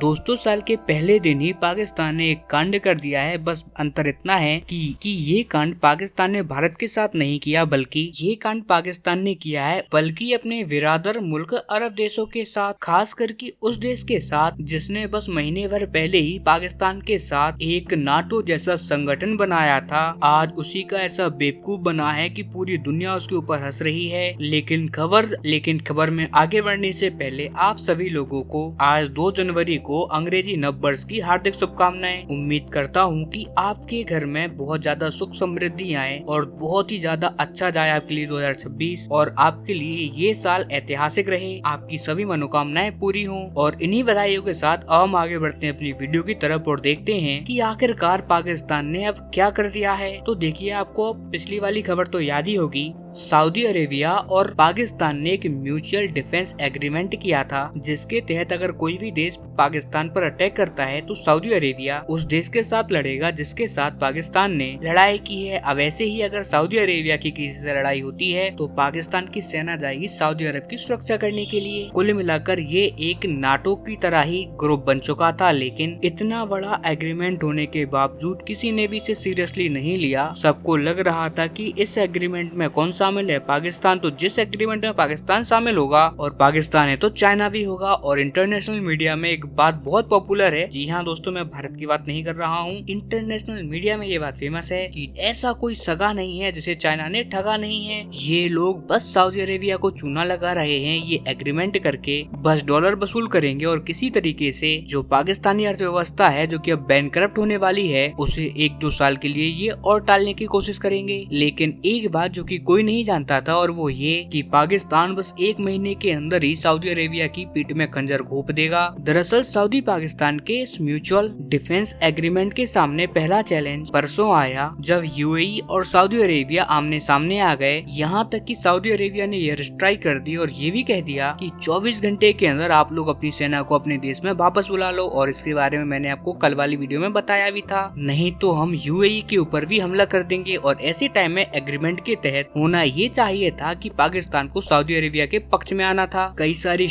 दोस्तों साल के पहले दिन ही पाकिस्तान ने एक कांड कर दिया है। बस अंतर इतना है कि ये कांड पाकिस्तान ने भारत के साथ नहीं किया, बल्कि ये कांड पाकिस्तान ने किया है बल्कि अपने बिरादर मुल्क अरब देशों के साथ, खास करके उस देश के साथ जिसने बस महीने भर पहले ही पाकिस्तान के साथ एक नाटो जैसा संगठन बनाया था। आज उसी का ऐसा बेवकूफ बना है कि पूरी दुनिया उसके ऊपर हंस रही है। लेकिन खबर में आगे बढ़ने से पहले आप सभी लोगों को आज 2 जनवरी को अंग्रेजी नववर्ष की हार्दिक शुभकामनाएं। उम्मीद करता हूँ कि आपके घर में बहुत ज्यादा सुख समृद्धि आए और बहुत ही ज्यादा अच्छा जाए आपके लिए 2026, और आपके लिए ये साल ऐतिहासिक रहे, आपकी सभी मनोकामनाएं पूरी हों। और इन्हीं बधाइयों के साथ हम आगे बढ़ते हैं अपनी वीडियो की तरफ और देखते हैं कि आखिरकार पाकिस्तान ने अब क्या कर दिया है। तो देखिए, आपको पिछली वाली खबर तो याद ही होगी। सऊदी अरेबिया और पाकिस्तान ने एक म्यूचुअल डिफेंस एग्रीमेंट किया था, जिसके तहत अगर कोई भी देश पाकिस्तान पर अटैक करता है तो सऊदी अरेबिया उस देश के साथ लड़ेगा जिसके साथ पाकिस्तान ने लड़ाई की है। अब ऐसे ही अगर सऊदी अरेबिया की किसी से लड़ाई होती है तो पाकिस्तान की सेना जाएगी सऊदी अरब की सुरक्षा करने के लिए। कुल मिलाकर ये एक नाटो की तरह ही ग्रुप बन चुका था, लेकिन इतना बड़ा एग्रीमेंट होने के बावजूद किसी ने भी इसे सीरियसली नहीं लिया। सबको लग रहा था कि इस एग्रीमेंट में कौन शामिल है, पाकिस्तान। तो जिस एग्रीमेंट में पाकिस्तान शामिल होगा और पाकिस्तान है तो चाइना भी होगा। और इंटरनेशनल मीडिया में एक बात बहुत पॉपुलर है, जी हाँ दोस्तों, मैं भारत की बात नहीं कर रहा हूँ, इंटरनेशनल मीडिया में ये बात फेमस है कि ऐसा कोई सगा नहीं है जिसे चाइना ने ठगा नहीं है। ये लोग बस सऊदी अरेबिया को चूना लगा रहे हैं। ये एग्रीमेंट करके बस डॉलर वसूल करेंगे और किसी तरीके से जो पाकिस्तानी अर्थव्यवस्था है, जो कि अब बैंकरप्ट होने वाली है, उसे 1-2 साल के लिए ये और टालने की कोशिश करेंगे। लेकिन एक बात जो कि कोई नहीं जानता था, और वो ये कि पाकिस्तान बस 1 महीने के अंदर ही सऊदी अरेबिया की पीठ में खंजर घोंप देगा। दरअसल सऊदी पाकिस्तान के इस म्यूचुअल डिफेंस एग्रीमेंट के सामने पहला चैलेंज परसों आया, जब यूएई और सऊदी अरेबिया आमने सामने आ गए। यहाँ तक कि सऊदी अरेबिया ने एयर स्ट्राइक कर दी और ये भी कह दिया कि 24 घंटे के अंदर आप लोग अपनी सेना को अपने देश में वापस बुला लो। और इसके बारे में मैंने आपको कल वाली वीडियो में बताया भी था, नहीं तो हम यूएई के ऊपर भी हमला कर देंगे। और ऐसे टाइम में एग्रीमेंट के तहत होना ये चाहिए था कि पाकिस्तान को सऊदी अरेबिया के पक्ष में आना था। कई सारे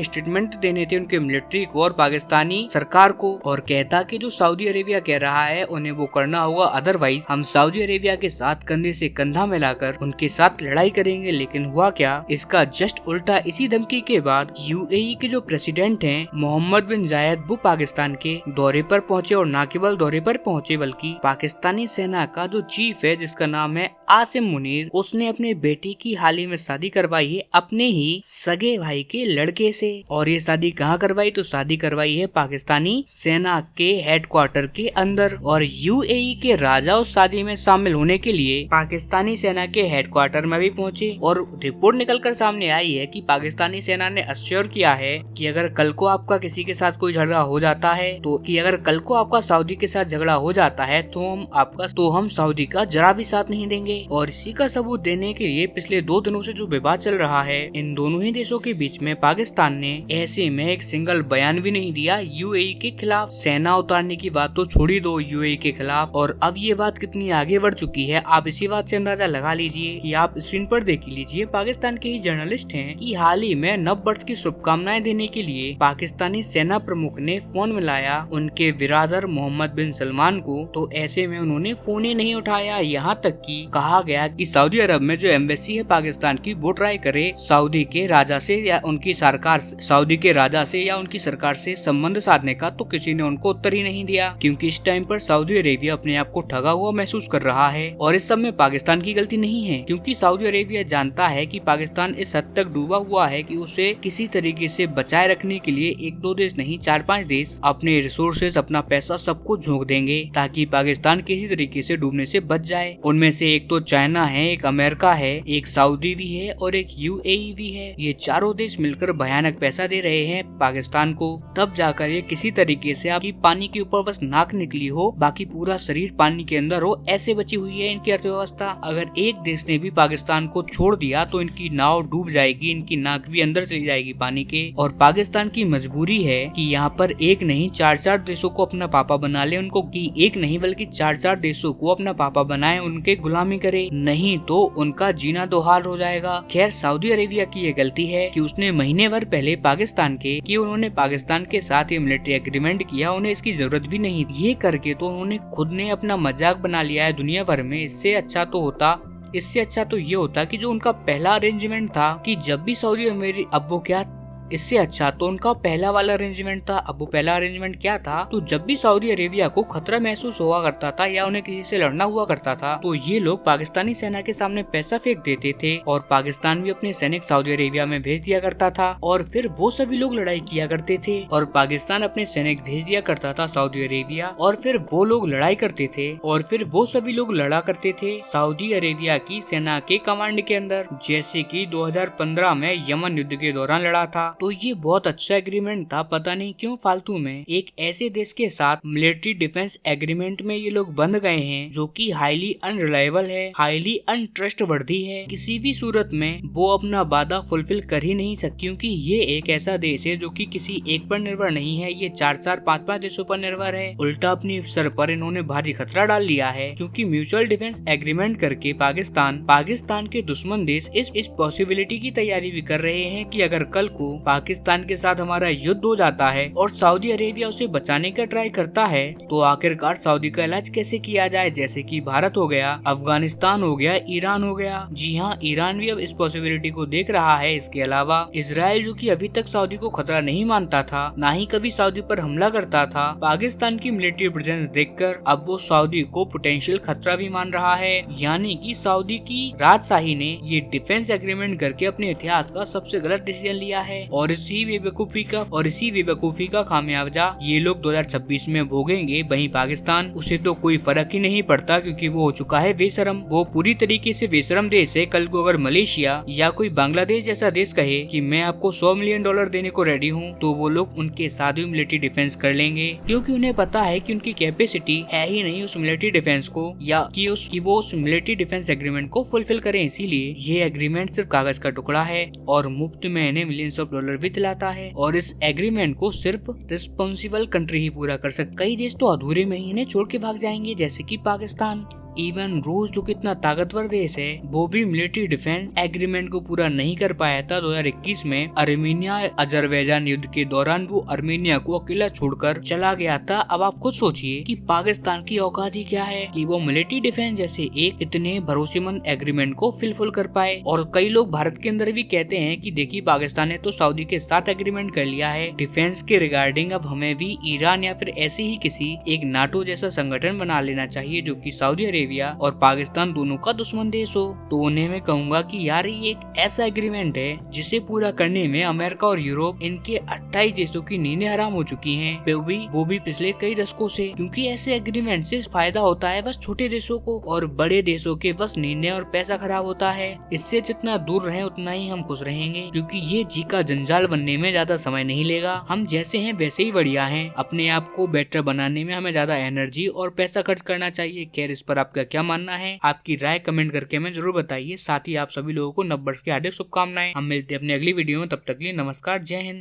स्टेटमेंट देने थे उनके मिलिट्री को और पाकिस्तानी सरकार को, और कहता कि जो सऊदी अरेबिया कह रहा है उन्हें वो करना होगा, अदरवाइज हम सऊदी अरेबिया के साथ कंधे से कंधा मिलाकर उनके साथ लड़ाई करेंगे। लेकिन हुआ क्या, इसका जस्ट उल्टा। इसी धमकी के बाद यूएई के जो प्रेसिडेंट हैं मोहम्मद बिन जायद, वो पाकिस्तान के दौरे पर पहुंचे, और न केवल दौरे पर पहुंचे बल्कि पाकिस्तानी सेना का जो चीफ है, जिसका नाम है आसिम मुनीर, उसने अपने बेटी की हाल ही में शादी करवाई है अपने ही सगे भाई के लड़के से। और ये शादी कहाँ करवाई, तो शादी करवाई है पाकिस्तानी सेना के हेडक्वार्टर के अंदर। और यूएई के राजा उस शादी में शामिल होने के लिए पाकिस्तानी सेना के हेडक्वार्टर में भी पहुंचे। और रिपोर्ट निकलकर सामने आई है कि पाकिस्तानी सेना ने अश्योर किया है कि अगर कल को आपका किसी के साथ कोई झगड़ा हो जाता है, अगर कल को आपका सऊदी के साथ झगड़ा हो जाता है तो हम सऊदी का जरा भी साथ नहीं देंगे। और इसी का सबूत देने के लिए पिछले 2 दिनों से जो विवाद चल रहा है इन दोनों ही देशों के बीच में, पाकिस्तान ने ऐसे में एक सिंगल बयान भी नहीं दिया यूएई के खिलाफ। सेना उतारने की बात तो छोड़ ही दो यूएई के खिलाफ, और अब ये बात कितनी आगे बढ़ चुकी है आप इसी बात से अंदाजा लगा लीजिए कि आप स्क्रीन पर देख लीजिए। पाकिस्तान के ही जर्नलिस्ट हैं कि हाल ही में नववर्ष की शुभकामनाएं देने के लिए पाकिस्तानी सेना प्रमुख ने फोन मिलाया उनके बिरादर मोहम्मद बिन सलमान को, तो ऐसे में उन्होंने फोन ही नहीं उठाया। यहाँ तक कि कहा गया कि सऊदी अरब में जो एम्बेसी है पाकिस्तान की, वो ट्राई करे सऊदी के राजा से या उनकी सरकार से संबंध साधने का, तो किसी ने उनको उत्तर ही नहीं दिया, क्योंकि इस टाइम पर सऊदी अरेबिया अपने आप को ठगा हुआ महसूस कर रहा है। और इस सब में पाकिस्तान की गलती नहीं है, क्योंकि सऊदी अरेबिया जानता है कि पाकिस्तान इस हद तक डूबा हुआ है कि उसे किसी तरीके से बचाए रखने के लिए 1-2 देश नहीं 4-5 देश अपने रिसोर्सेज, अपना पैसा सब कुछ झोंक देंगे ताकि पाकिस्तान किसी तरीके से डूबने से बच जाए। उनमें से एक तो चाइना है, एक अमेरिका है, एक सऊदी भी है और एक यूएई भी है। ये चारों देश मिलकर भयानक पैसा दे रहे हैं पाकिस्तान को, तब जाकर ये किसी तरीके से आपकी पानी के ऊपर बस नाक निकली हो, बाकी पूरा शरीर पानी के अंदर हो, ऐसे बची हुई है इनकी अर्थव्यवस्था। अगर एक देश ने भी पाकिस्तान को छोड़ दिया तो इनकी नाव डूब जाएगी, इनकी नाक भी अंदर चली जाएगी पानी के। और पाकिस्तान की मजबूरी है कि यहाँ पर एक नहीं 4-4 देशों को अपना पापा बना ले, उनको की एक नहीं बल्कि 4-4 देशों को अपना पापा बनाए, उनके गुलामी करे, नहीं तो उनका जीना दो हाल हो जाएगा। खैर, सऊदी अरेबिया की ये गलती है कि उसने महीने भर पहले पाकिस्तान पाकिस्तान के कि उन्होंने पाकिस्तान के साथ ये मिलिट्री एग्रीमेंट किया, उन्हें इसकी जरूरत भी नहीं। ये करके तो उन्होंने खुद ने अपना मजाक बना लिया है दुनिया भर में। इससे अच्छा तो ये होता कि जो उनका पहला अरेंजमेंट था कि जब भी सऊदी अमेरिका इससे अच्छा तो उनका पहला वाला अरेंजमेंट था। अब वो पहला अरेंजमेंट क्या था, तो जब भी सऊदी अरेबिया को खतरा महसूस हुआ करता था या उन्हें किसी से लड़ना हुआ करता था तो ये लोग पाकिस्तानी सेना के सामने पैसा फेंक देते थे और पाकिस्तान भी अपने सैनिक सऊदी अरेबिया में भेज दिया करता था और फिर वो सभी लोग लड़ाई किया करते थे और पाकिस्तान अपने सैनिक भेज दिया करता था सऊदी अरेबिया और फिर वो लोग लड़ाई करते थे और फिर वो सभी लोग लड़ा करते थे सऊदी अरेबिया की सेना के कमांड के अंदर, जैसे कि 2015 में यमन युद्ध के दौरान लड़ा था। तो ये बहुत अच्छा एग्रीमेंट था। पता नहीं क्यों फालतू में एक ऐसे देश के साथ मिलिट्री डिफेंस एग्रीमेंट में ये लोग बंध गए हैं जो कि हाईली अनरिलायबल है, हाईली अनट्रस्टवर्दी है। किसी भी सूरत में वो अपना वादा फुलफिल कर ही नहीं सकती क्योंकि ये एक ऐसा देश है जो कि किसी एक पर निर्भर नहीं है, ये 4-5 देशों पर निर्भर है। उल्टा अपनी सर पर इन्होंने भारी खतरा डाल लिया है क्योंकि म्यूचुअल डिफेंस एग्रीमेंट करके पाकिस्तान के दुश्मन देश इस पॉसिबिलिटी की तैयारी भी कर रहे हैं कि अगर कल को पाकिस्तान के साथ हमारा युद्ध हो जाता है और सऊदी अरेबिया उसे बचाने का ट्राई करता है तो आखिरकार सऊदी का इलाज कैसे किया जाए, जैसे कि भारत हो गया, अफगानिस्तान हो गया, ईरान हो गया। जी हाँ, ईरान भी अब इस पॉसिबिलिटी को देख रहा है। इसके अलावा इजराइल जो कि अभी तक सऊदी को खतरा नहीं मानता था, ना ही कभी सऊदी पर हमला करता था, पाकिस्तान की मिलिट्री प्रेजेंस देखकर अब वो सऊदी को पोटेंशियल खतरा भी मान रहा है। यानी कि सऊदी की राजशाही ने ये डिफेंस एग्रीमेंट करके अपने इतिहास का सबसे गलत डिसीजन लिया है और इसी बेवकूफी का खामियाजा ये लोग 2026 में भोगेंगे। वहीं पाकिस्तान, उसे तो कोई फर्क ही नहीं पड़ता क्योंकि वो हो चुका है बेशरम। वो पूरी तरीके से बेशरम देश है। कल को अगर मलेशिया या कोई बांग्लादेश जैसा देश कहे कि मैं आपको $100 मिलियन देने को रेडी हूँ तो वो लोग उनके साथ भी मिलिट्री डिफेंस कर लेंगे क्योंकि उन्हें पता है कि उनकी कैपेसिटी है ही नहीं उस मिलिट्री डिफेंस को या कि वो उस मिलिट्री डिफेंस एग्रीमेंट को फुलफिल करें। इसीलिए ये एग्रीमेंट सिर्फ कागज का टुकड़ा है और मुफ्त में इन्हें $मिलियंस भी दिलाता है और इस एग्रीमेंट को सिर्फ रिस्पॉन्सिबल कंट्री ही पूरा कर सकती। कई देश तो अधूरे में ही इन्हें छोड़ के भाग जाएंगे, जैसे कि पाकिस्तान। इवन रूस जो कितना ताकतवर देश है वो भी मिलिट्री डिफेंस एग्रीमेंट को पूरा नहीं कर पाया था। 2021 में अर्मेनिया अजरबैजान युद्ध के दौरान वो अर्मेनिया को अकेला छोड़कर चला गया था। अब आप खुद सोचिए कि पाकिस्तान की औकात ही क्या है कि वो मिलिट्री डिफेंस जैसे एक इतने भरोसेमंद एग्रीमेंट को फुलफिल कर पाए। और कई लोग भारत के अंदर भी कहते हैं कि देखिए पाकिस्तान ने तो सऊदी के साथ एग्रीमेंट कर लिया है डिफेंस के रिगार्डिंग, अब हमें भी ईरान या फिर ऐसे ही किसी एक नाटो जैसा संगठन बना लेना चाहिए जो कि सऊदी अरेबिया और पाकिस्तान दोनों का दुश्मन देश हो। तो उन्हें मैं कहूंगा कि यार ये एक ऐसा एग्रीमेंट है जिसे पूरा करने में अमेरिका और यूरोप इनके 28 देशों की नींदें हराम हो चुकी हैं, वो भी पिछले कई दशकों से, क्योंकि ऐसे एग्रीमेंट से फायदा होता है बस छोटे देशों को और बड़े देशों के बस नींदें और पैसा खराब होता है। इससे जितना दूर रहे उतना ही हम खुश रहेंगे क्योंकि ये जी का जंजाल बनने में ज्यादा समय नहीं लेगा। हम जैसे हैं वैसे ही बढ़िया हैं। अपने आप को बेटर बनाने में हमें ज्यादा एनर्जी और पैसा खर्च करना चाहिए। खैर, इस पर आपका क्या मानना है? आपकी राय कमेंट करके हमें जरूर बताइए। साथ ही आप सभी लोगों को नववर्ष की हार्दिक शुभकामनाएं। हम मिलते हैं अपनी अगली वीडियो में, तब तक के लिए नमस्कार, जय हिंद।